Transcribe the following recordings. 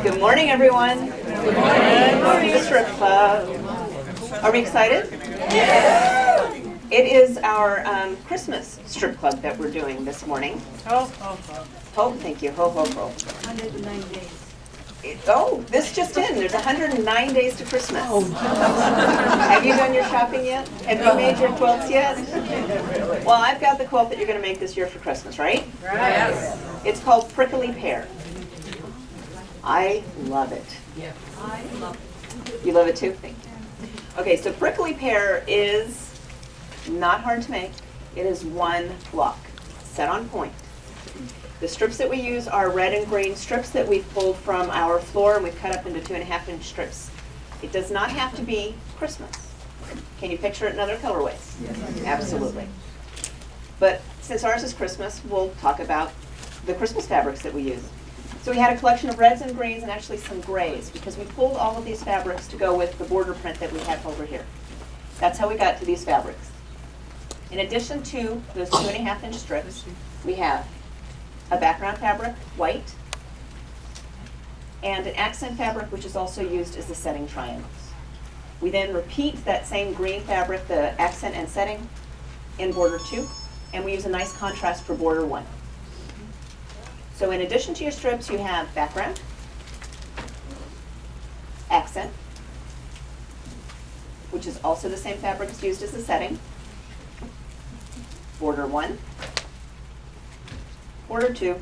Good morning, everyone. Good morning. Welcome to Strip Club. Are we excited? Yeah. It is our Christmas strip club that we're doing this morning. Ho. Ho, thank you. Ho, ho, ho. 109 days. This just in. There's 109 days to Christmas. Have you done your shopping yet? Have you made your quilts yet? Well, I've got the quilt that you're going to make this year for Christmas, right? Yes. It's called Prickly Pear. I love it. Yeah. I love it. You love it too? Thank you. Okay, so Prickly Pear is not hard to make. It is one block, set on point. The strips that we use are red and green strips that we've pulled from our floor and we've cut up into 2.5-inch strips. It does not have to be Christmas. Can you picture it in other colorways? Yes. Absolutely. But since ours is Christmas, we'll talk about the Christmas fabrics that we use. So we had a collection of reds and greens and actually some grays because we pulled all of these fabrics to go with the border print that we have over here. That's how we got to these fabrics. In addition to those 2.5-inch strips, we have a background fabric, white, and an accent fabric, which is also used as the setting triangles. We then repeat that same green fabric, the accent and setting, in border 2, and we use a nice contrast for border 1. So in addition to your strips, you have background, accent, which is also the same fabric as used as the setting, border 1, border 2,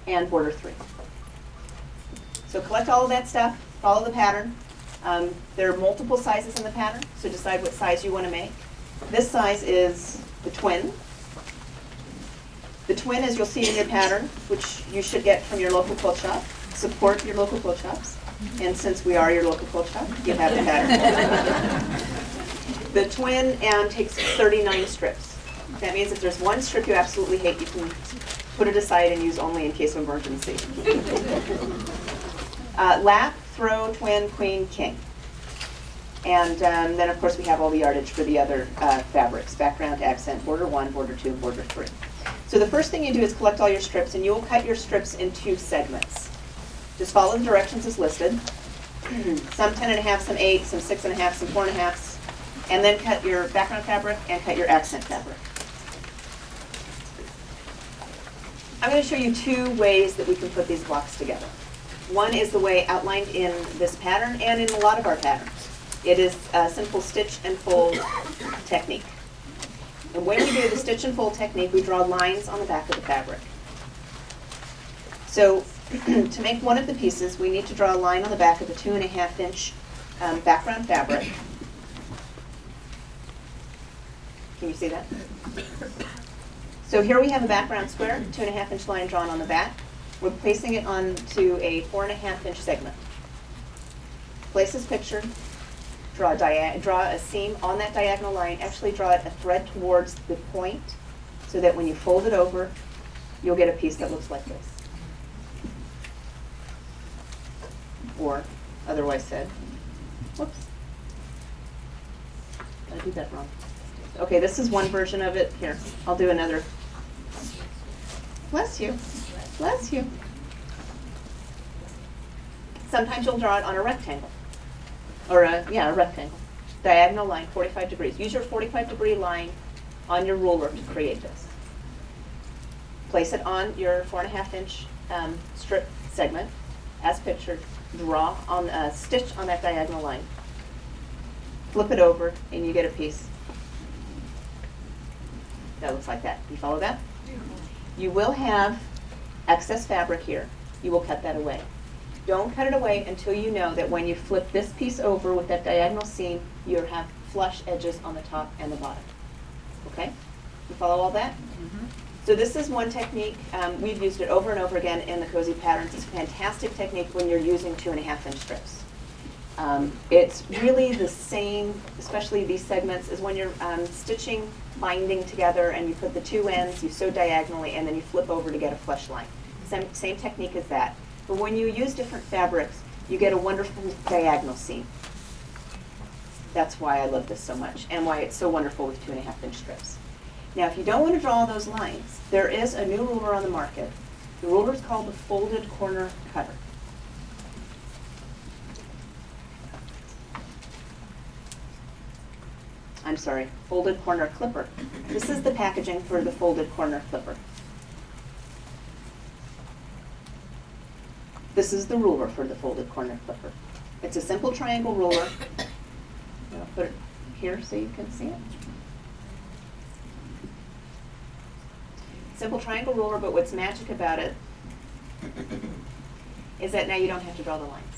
and border 3. So collect all of that stuff, follow the pattern. There are multiple sizes in the pattern, so decide what size you want to make. This size is the twin. The twin, as you'll see in your pattern, which you should get from your local quilt shop. Support your local quilt shops. And since we are your local quilt shop, you have the pattern. The twin takes 39 strips. That means if there's one strip you absolutely hate, you can put it aside and use only in case of emergency. Lap, throw, twin, queen, king. And then, of course, we have all the yardage for the other fabrics. Background, accent, border 1, border 2, border 3. So the first thing you do is collect all your strips, and you will cut your strips in 2 segments. Just follow the directions as listed. Some 10.5, some 8, some 6.5, some 4.5, and then cut your background fabric and cut your accent fabric. I'm going to show you 2 ways that we can put these blocks together. One is the way outlined in this pattern and in a lot of our patterns. It is a simple stitch and fold technique. And when we do the stitch and fold technique, we draw lines on the back of the fabric. So to make one of the pieces, we need to draw a line on the back of the 2.5-inch background fabric. Can you see that? So here we have a background square, 2.5-inch line drawn on the back. We're placing it onto a 4.5-inch segment. Place this picture. Draw a seam on that diagonal line. Actually draw a thread towards the point so that when you fold it over, you'll get a piece that looks like this. Or, otherwise said, whoops, I did that wrong. Okay, this is one version of it. Here, I'll do another. Bless you. Bless you. Sometimes you'll draw it on a rectangle. Or a rectangle. Diagonal line, 45 degrees. Use your 45-degree line on your ruler to create this. Place it on your 4.5-inch strip segment, as pictured. Draw on a stitch on that diagonal line. Flip it over, and you get a piece that looks like that. You follow that? You will have excess fabric here. You will cut that away. Don't cut it away until you know that when you flip this piece over with that diagonal seam, you have flush edges on the top and the bottom. Okay? You follow all that? Mm-hmm. So this is one technique. We've used it over and over again in the cozy patterns. It's a fantastic technique when you're using 2.5-inch strips. It's really the same, especially these segments, as when you're stitching, binding together, and you put the 2 ends, you sew diagonally, and then you flip over to get a flush line. Same technique as that. But when you use different fabrics, you get a wonderful diagonal seam. That's why I love this so much, and why it's so wonderful with 2.5-inch strips. Now, if you don't want to draw those lines, there is a new ruler on the market. The ruler is called the folded corner cutter. I'm sorry, folded corner clipper. This is the packaging for the folded corner clipper. This is the ruler for the folded corner clipper. It's a simple triangle ruler. I'll put it here so you can see it. Simple triangle ruler, but what's magic about it is that now you don't have to draw the lines.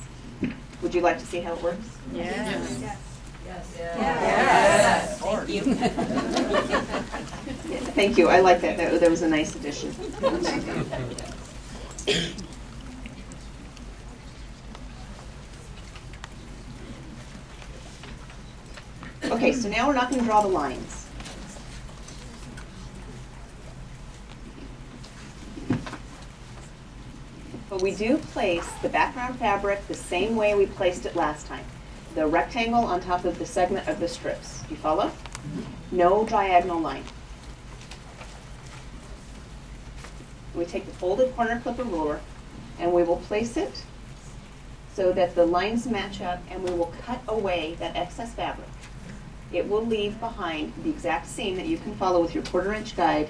Would you like to see how it works? Yes. Yes. Thank you. Thank you. I like that. That was a nice addition. Okay, so now we're not going to draw the lines. But we do place the background fabric the same way we placed it last time. The rectangle on top of the segment of the strips. Do you follow? No diagonal line. We take the folded corner clipper ruler and we will place it so that the lines match up, and we will cut away that excess fabric. It will leave behind the exact seam that you can follow with your 1/4 inch guide.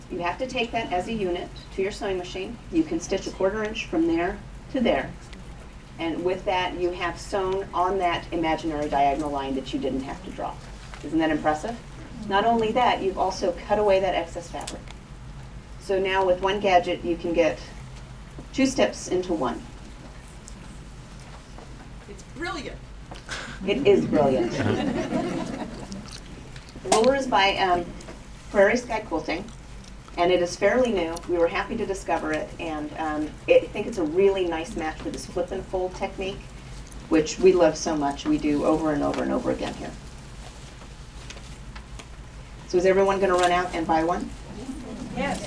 You have to take that as a unit to your sewing machine. You can stitch a 1/4 inch from there to there. And with that, you have sewn on that imaginary diagonal line that you didn't have to draw. Isn't that impressive? Not only that, you've also cut away that excess fabric. So now with one gadget, you can get 2 steps into one. It's brilliant. It is brilliant. The ruler is by Prairie Sky Quilting, and it is fairly new. We were happy to discover it, and I think it's a really nice match for this flip and fold technique, which we love so much. We do over and over and over again here. So is everyone going to run out and buy one? Yes.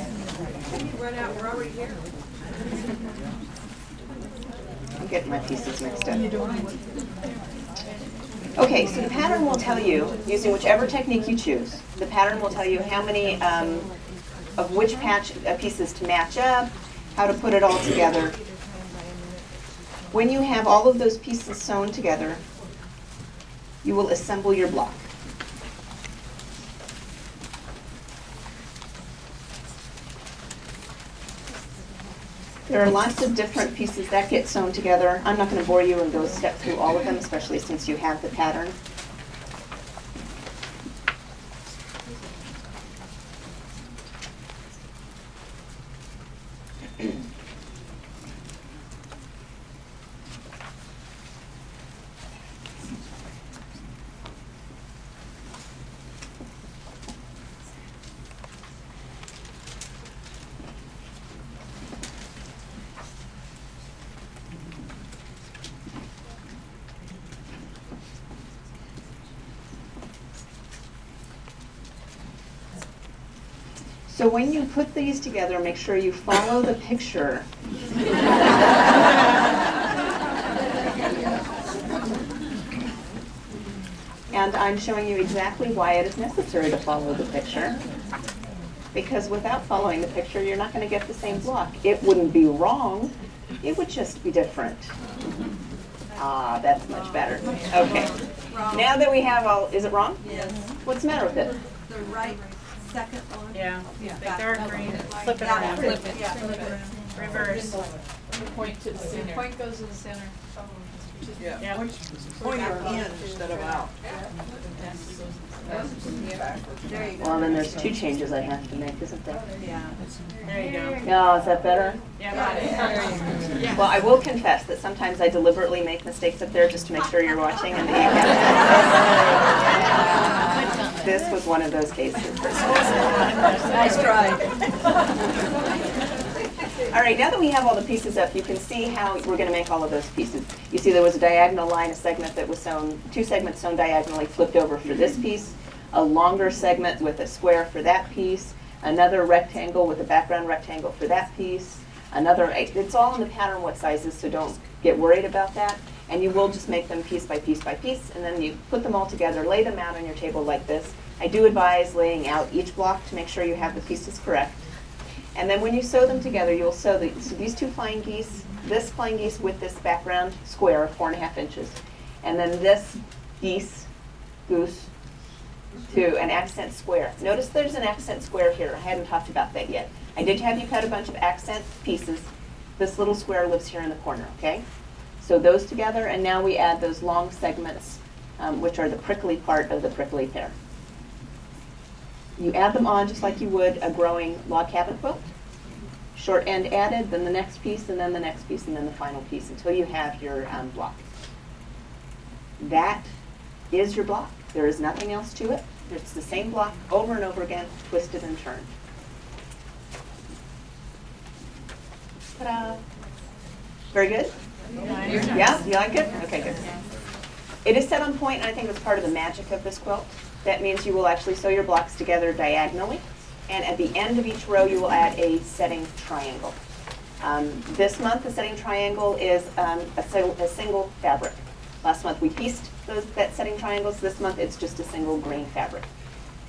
Run out, we're already here. I'm getting my pieces mixed up. Okay, so the pattern will tell you, using whichever technique you choose, the pattern will tell you how many of which pieces to match up, how to put it all together. When you have all of those pieces sewn together, you will assemble your block. There are lots of different pieces that get sewn together. I'm not going to bore you and go step through all of them, especially since you have the pattern. So when you put these together, make sure you follow the picture. And I'm showing you exactly why it is necessary to follow the picture. Because without following the picture, you're not going to get the same block. It wouldn't be wrong, it would just be different. Ah, that's much better. Okay. Now that we have all, is it wrong? Yes. What's the matter with it? The right second one. Yeah, Yeah. the dark green, flip it Yeah, around. flip it, yeah, flip it around. Reverse. Point to the center. Point goes in the center. Yeah, Yeah. point her in instead of out. There you go. Well, then there's 2 changes I have to make, isn't there? Yeah. There you go. No, is that better? Yeah, yeah. Well, I will confess that sometimes I deliberately make mistakes up there just to make sure you're watching. And this was one of those cases. Nice try. All right, now that we have all the pieces up, you can see how we're going to make all of those pieces. You see there was a diagonal line, a segment that was sewn, 2 segments sewn diagonally, flipped over for this piece, a longer segment with a square for that piece, another rectangle with a background rectangle for that piece, another, it's all in the pattern what sizes, so don't get worried about that. And you will just make them piece by piece by piece, and then you put them all together, lay them out on your table like this. I do advise laying out each block to make sure you have the pieces correct. And then when you sew them together, you'll sew so these 2 flying geese this flying geese with this background square of 4.5 inches, and then this goose to an accent square. Notice there's an accent square here. I hadn't talked about that yet. I did have you cut a bunch of accent pieces. This little square lives here in the corner, okay? So those together, and now we add those long segments, which are the prickly part of the prickly pear. You add them on just like you would a growing log cabin quilt. Short end added, then the next piece, and then the next piece, and then the final piece until you have your block. That is your block. There is nothing else to it. It's the same block over and over again, twisted and turned. Ta-da! Very good? Yeah, you like it? Okay, good. It is set on point, and I think that's part of the magic of this quilt. That means you will actually sew your blocks together diagonally, and at the end of each row you will add a setting triangle. This month the setting triangle is a single fabric. Last month we pieced that setting triangles. This month it's just a single green fabric.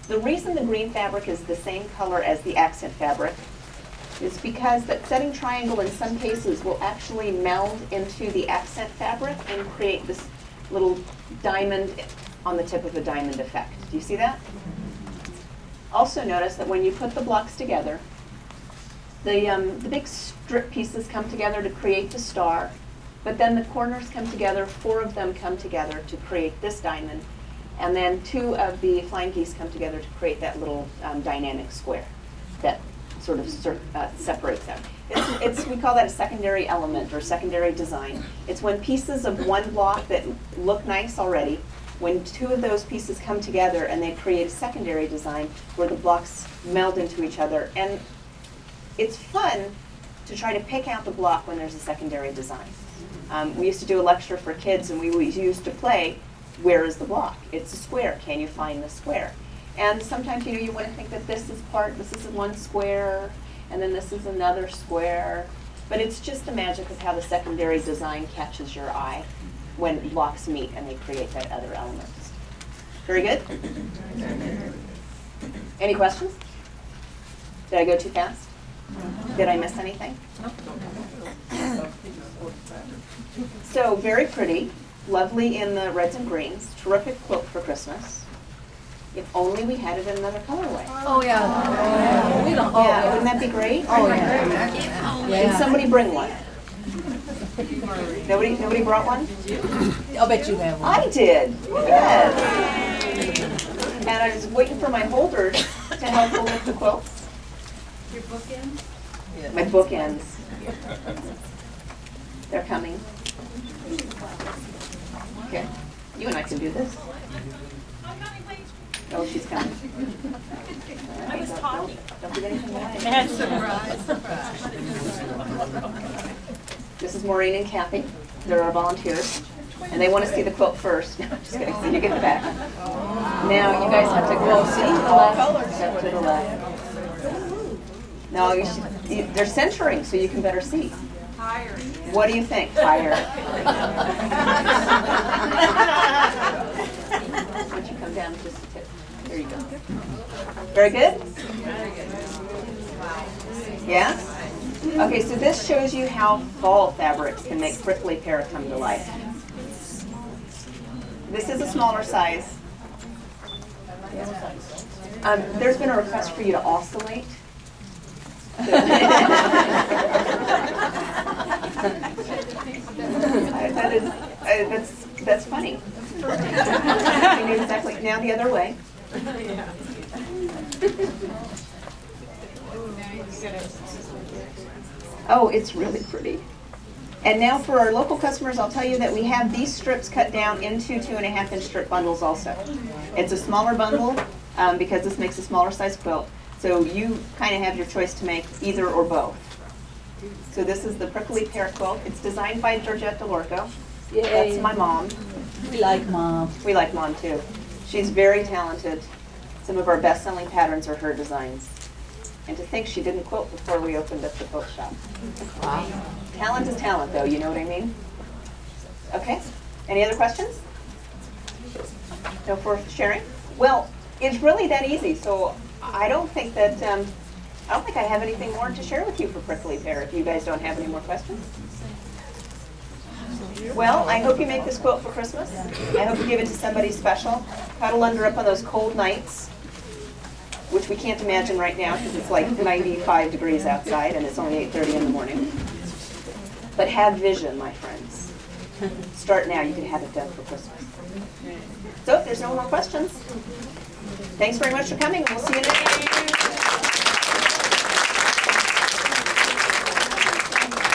The reason the green fabric is the same color as the accent fabric is because that setting triangle in some cases will actually meld into the accent fabric and create this little diamond on the tip of a diamond effect. Do you see that? Also notice that when you put the blocks together, the big strip pieces come together to create the star, but then the corners come together, 4 of them come together to create this diamond, and then 2 of the flying geese come together to create that little dynamic square that sort of separates them. We call that a secondary element or secondary design. It's when pieces of one block that look nice already, when 2 of those pieces come together and they create a secondary design where the blocks meld into each other. And it's fun to try to pick out the block when there's a secondary design. We used to do a lecture for kids, and we used to play, where is the block? It's a square. Can you find the square? And sometimes, you want to think that this is one square, and then this is another square. But it's just the magic of how the secondary design catches your eye when blocks meet and they create that other element. Very good? Any questions? Did I go too fast? Did I miss anything? So very pretty, lovely in the reds and greens, terrific quilt for Christmas. If only we had it in another colorway. Oh, yeah. We don't, Yeah, wouldn't that be great? oh, yeah. Can somebody bring one? Nobody brought one? I'll bet you have one. I did, yes. And I was waiting for my holders to help me with the quilts. Your bookends? My bookends. They're coming. Okay, you and I can do this. Oh, she's coming. I was talking. Don't give anything away. Surprise. This is Maureen and Kathy. They're our volunteers. And they want to see the quilt first. No, just kidding. So you get the back. Now you guys have to go to the left. Step to the left. No, they're centering so you can better see. Higher. What do you think? Higher. Why don't you come down just a tip? There you go. Very good? Yeah? Okay, so this shows you how fall fabrics can make prickly pear come to life. This is a smaller size. There's been a request for you to oscillate. That's funny. You knew exactly. Now the other way. Oh, it's really pretty. And now for our local customers, I'll tell you that we have these strips cut down into 2.5-inch strip bundles also. It's a smaller bundle because this makes a smaller size quilt. So you kind of have your choice to make either or both. So this is the Prickly Pear quilt. It's designed by Georgette DeLorco. That's my mom. We like Mom. We like Mom too. She's very talented. Some of our best-selling patterns are her designs. And to think she didn't quilt before we opened up the quilt shop. Wow. Talent is talent though, you know what I mean? Okay, any other questions? No for sharing? Well, it's really that easy, so I don't think I have anything more to share with you for Prickly Pear if you guys don't have any more questions. Well, I hope you make this quilt for Christmas. I hope you give it to somebody special. Cuddle under up on those cold nights, which we can't imagine right now because it's like 95 degrees outside and it's only 8:30 in the morning. But have vision, my friends. Start now. You can have it done for Christmas. So if there's no more questions, thanks very much for coming, and we'll see you next time.